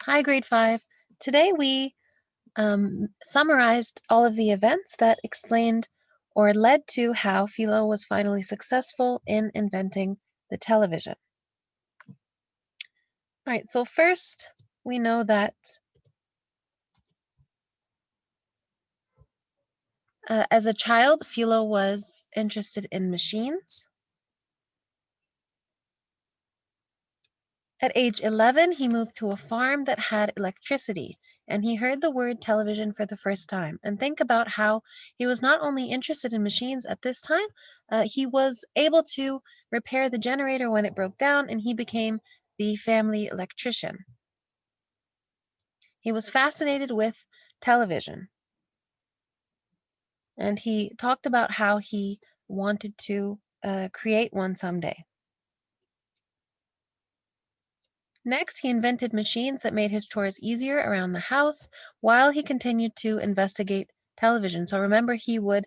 Hi, grade 5. Today we summarized all of the events that explained or led to how Philo was finally successful in inventing the television. All right, so first we know that as a child, Philo was interested in machines. At age 11, he moved to a farm that had electricity, and he heard the word television for the first time. And think about how he was not only interested in machines at this time, he was able to repair the generator when it broke down, and he became the family electrician. He was fascinated with television, and he talked about how he wanted to create one someday. Next, he invented machines that made his chores easier around the house while he continued to investigate television. So remember, he would,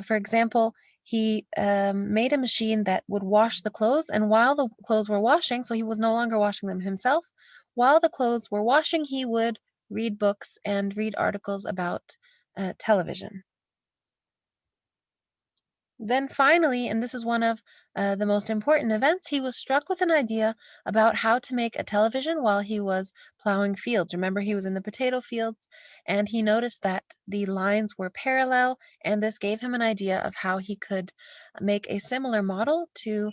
for example, he made a machine that would wash the clothes, and while the clothes were washing, so he was no longer washing them himself, while the clothes were washing, he would read books and read articles about television. Then finally, and this is one of the most important events, he was struck with an idea about how to make a television while he was plowing fields. Remember, he was in the potato fields, and he noticed that the lines were parallel, and this gave him an idea of how he could make a similar model to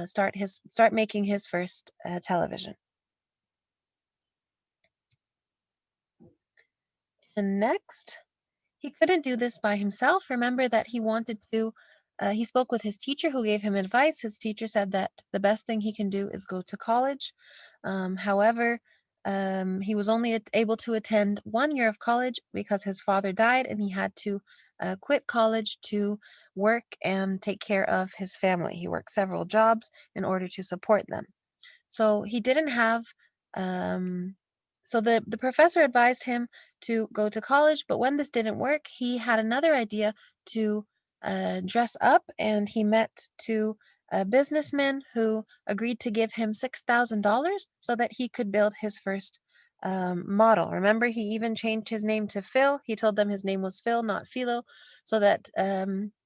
start making his first television. And next, he couldn't do this by himself. Remember that he spoke with his teacher who gave him advice. His teacher said that the best thing he can do is go to college. However, he was only able to attend 1 year of college because his father died and he had to quit college to work and take care of his family. He worked several jobs in order to support them. So he didn't have um, so the professor advised him to go to college, but when this didn't work, he had another idea to dress up, and he met two businessmen who agreed to give him $6,000 so that he could build his first model. Remember, he even changed his name to Phil. He told them his name was Phil, not Philo, so that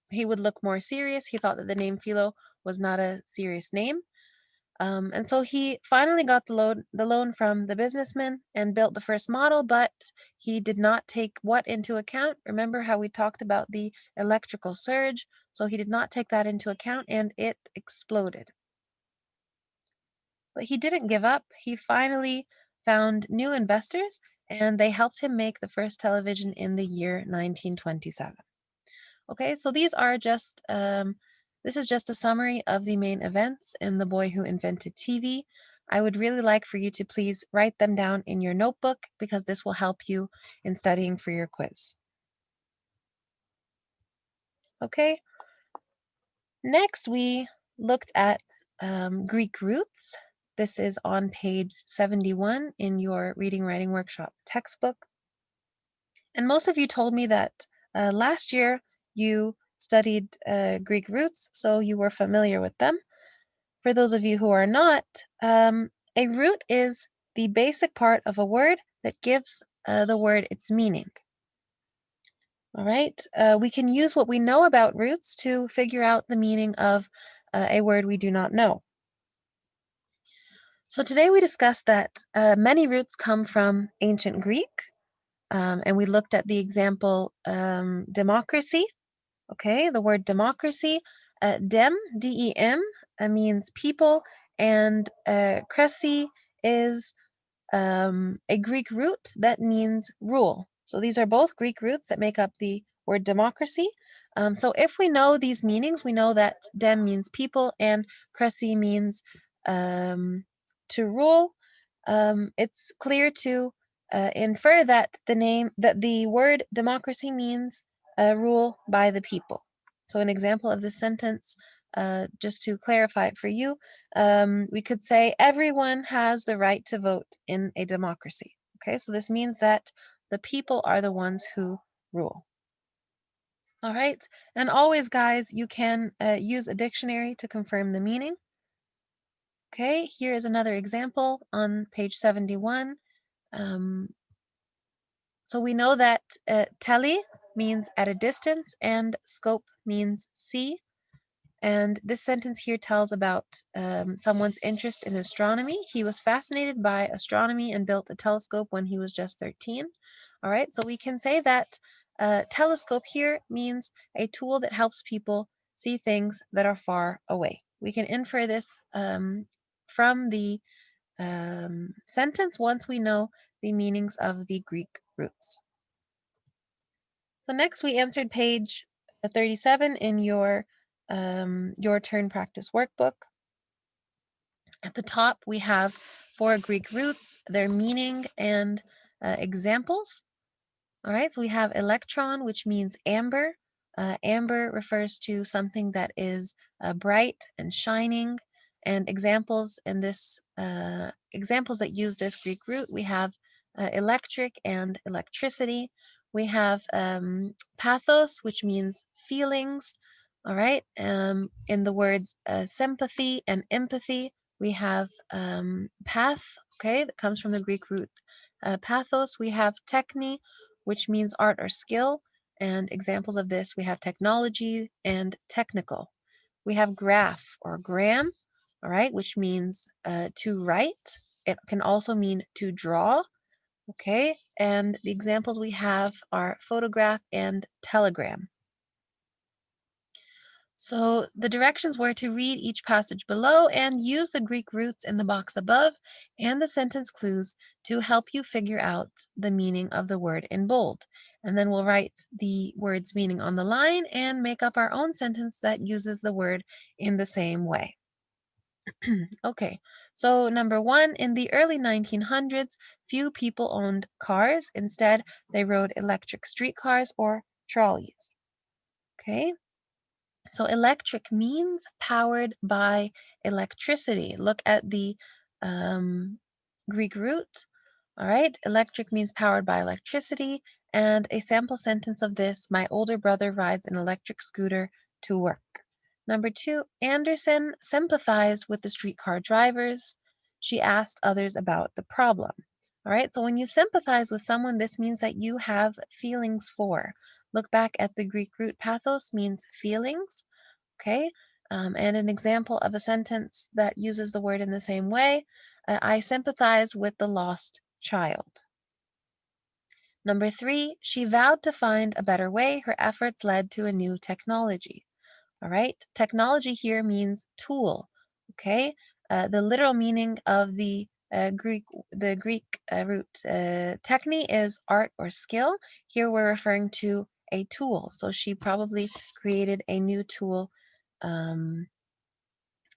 he would look more serious. He thought that the name Philo was not a serious name. And so he finally got the loan from the businessman and built the first model, but he did not take what into account? Remember how we talked about the electrical surge? So he did not take that into account and it exploded. But he didn't give up. He finally found new investors and they helped him make the first television in the year 1927. Okay, so this is just a summary of the main events in The Boy Who Invented TV. I would really like for you to please write them down in your notebook because this will help you in studying for your quiz. Okay, next we looked at Greek roots. This is on page 71 in your Reading Writing Workshop textbook. And most of you told me that last year you studied Greek roots, so you were familiar with them. For those of you who are not, a root is the basic part of a word that gives the word its meaning. All right, we can use what we know about roots to figure out the meaning of a word we do not know. So today we discussed that many roots come from ancient Greek, and we looked at the example democracy. Okay, the word democracy, D-E-M, means people, and kresi is a Greek root that means rule. So these are both Greek roots that make up the word democracy. So if we know these meanings, we know that dem means people and kresi means to rule. It's clear to infer that the word democracy means rule by the people. So an example of this sentence, just to clarify it for you, we could say everyone has the right to vote in a democracy. Okay, so this means that the people are the ones who rule. All right, and always, guys, you can use a dictionary to confirm the meaning. Okay, here is another example on page 71. So we know that tele means at a distance and scope means see. And this sentence here tells about someone's interest in astronomy. He was fascinated by astronomy and built a telescope when he was just 13. All right, so we can say that telescope here means a tool that helps people see things that are far away. We can infer this from the sentence once we know the meanings of the Greek roots. So next we answered page 37 in your turn practice workbook. At the top we have 4 Greek roots, their meaning and examples. All right, so we have electron, which means amber. Amber refers to something that is bright and shining. And examples in this examples that use this Greek root, we have electric and electricity. We have pathos, which means feelings. All right, in the words sympathy and empathy, we have path. Okay, that comes from the Greek root pathos. We have techne, which means art or skill. And examples of this, we have technology and technical. We have graph or gram, all right, which means to write. It can also mean to draw, okay? And the examples we have are photograph and telegram. So the directions were to read each passage below and use the Greek roots in the box above and the sentence clues to help you figure out the meaning of the word in bold. And then we'll write the word's meaning on the line and make up our own sentence that uses the word in the same way. Okay, so number 1, in the early 1900s, few people owned cars. Instead, they rode electric streetcars or trolleys. Okay. So electric means powered by electricity. Look at the Greek root. All right, electric means powered by electricity. And a sample sentence of this, my older brother rides an electric scooter to work. Number 2, Anderson sympathized with the streetcar drivers. She asked others about the problem. All right, so when you sympathize with someone, this means that you have feelings for. Look back at the Greek root pathos means feelings, okay? And an example of a sentence that uses the word in the same way, I sympathize with the lost child. Number 3, she vowed to find a better way. Her efforts led to a new technology. All right, technology here means tool, okay? The literal meaning of the Greek root techne is art or skill. Here we're referring to a tool. So she probably created a new tool. It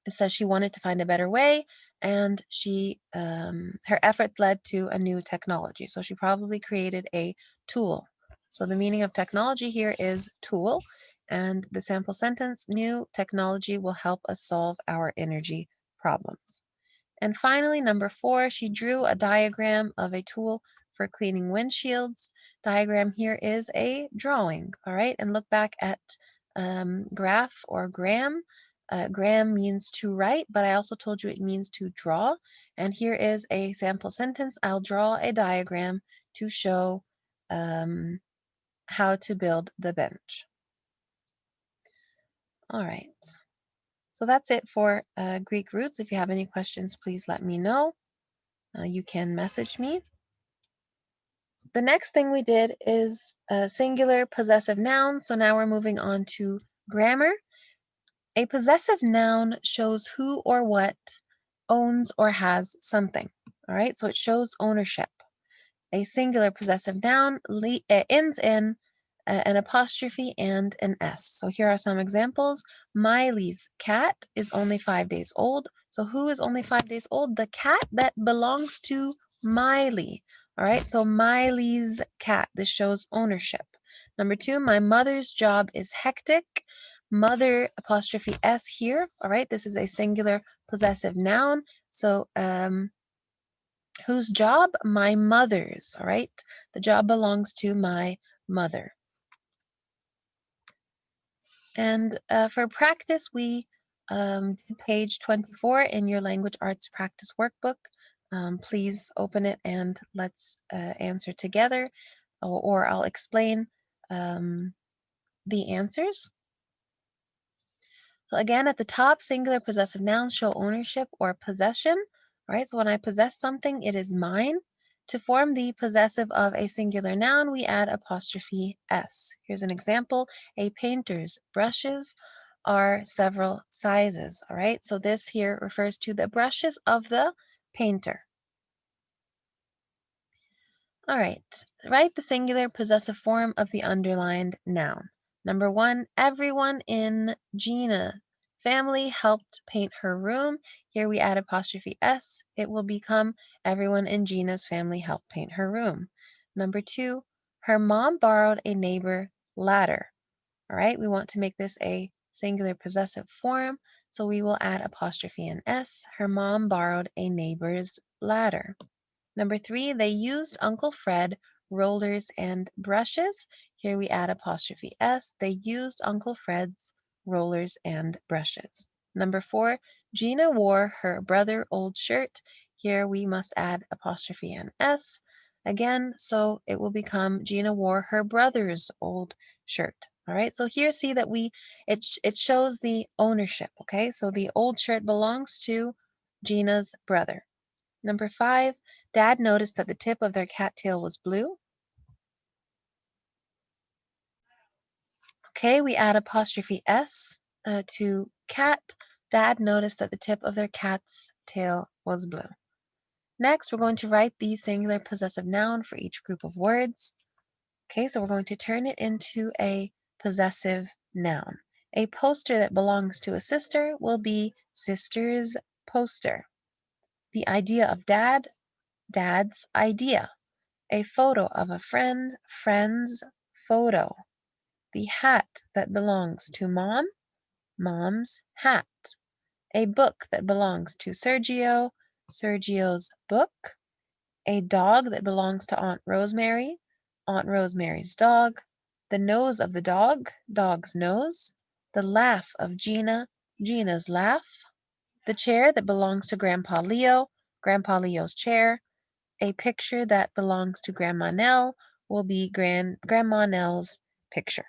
says she wanted to find a better way, and her effort led to a new technology. So she probably created a tool. So the meaning of technology here is tool, and the sample sentence, new technology will help us solve our energy problems. And finally, number 4, she drew a diagram of a tool for cleaning windshields. Diagram here is a drawing, all right? And look back at graph or gram. Gram means to write, but I also told you it means to draw. And here is a sample sentence. I'll draw a diagram to show how to build the bench. All right. So that's it for Greek roots. If you have any questions, please let me know. You can message me. The next thing we did is singular possessive noun. So now we're moving on to grammar. A possessive noun shows who or what owns or has something. All right, so it shows ownership. A singular possessive noun ends in an apostrophe and an S. So here are some examples. Miley's cat is only 5 days old. So who is only 5 days old? The cat that belongs to Miley. All right, so Miley's cat. This shows ownership. Number 2, my mother's job is hectic. Mother apostrophe S here. All right, this is a singular possessive noun. So whose job? My mother's, all right? The job belongs to my mother. And for practice, we did page 24 in your language arts practice workbook. Please open it and let's answer together, or I'll explain the answers. So again, at the top, singular possessive nouns show ownership or possession. All right, so when I possess something, it is mine. To form the possessive of a singular noun, we add apostrophe s. Here's an example. A painter's brushes are several sizes. All right, so this here refers to the brushes of the painter. All right, write the singular possessive form of the underlined noun. Number 1, everyone in Gina's family helped paint her room. Here we add apostrophe s. It will become everyone in Gina's family helped paint her room. Number 2, her mom borrowed a neighbor's ladder. All right, we want to make this a singular possessive form, so we will add apostrophe and s. Her mom borrowed a neighbor's ladder. Number 3, they used Uncle Fred rollers and brushes. Here we add apostrophe s. They used Uncle Fred's rollers and brushes. Number 4, Gina wore her brother's old shirt. Here we must add apostrophe and s again, so it will become Gina wore her brother's old shirt. All right, so here see that it shows the ownership, okay? So the old shirt belongs to Gina's brother. Number 5, Dad noticed that the tip of their cattail was blue. Okay, we add apostrophe s to cat. Dad noticed that the tip of their cat's tail was blue. Next, we're going to write the singular possessive noun for each group of words. Okay, so we're going to turn it into a possessive noun. A poster that belongs to a sister will be sister's poster. The idea of dad, dad's idea. A photo of a friend, friend's photo. The hat that belongs to mom, mom's hat. A book that belongs to Sergio, Sergio's book. A dog that belongs to Aunt Rosemary, Aunt Rosemary's dog. The nose of the dog, dog's nose. The laugh of Gina, Gina's laugh. The chair that belongs to Grandpa Leo, Grandpa Leo's chair. A picture that belongs to Grandma Nell will be Grandma Nell's picture.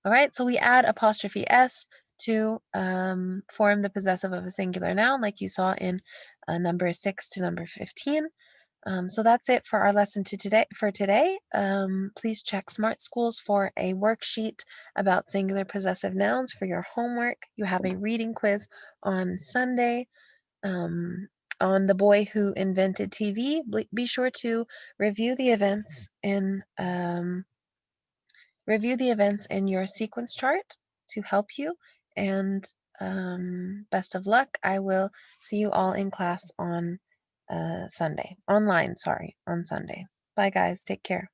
All right, so we add apostrophe s to form the possessive of a singular noun, like you saw in number 6 to number 15. So that's it for our lesson today. Please check Smart Schools for a worksheet about singular possessive nouns for your homework. You have a reading quiz on Sunday. On the boy who invented TV. Be sure to review the events in your sequence chart to help you. And best of luck. I will see you all in class on Sunday. On Sunday. Bye, guys. Take care.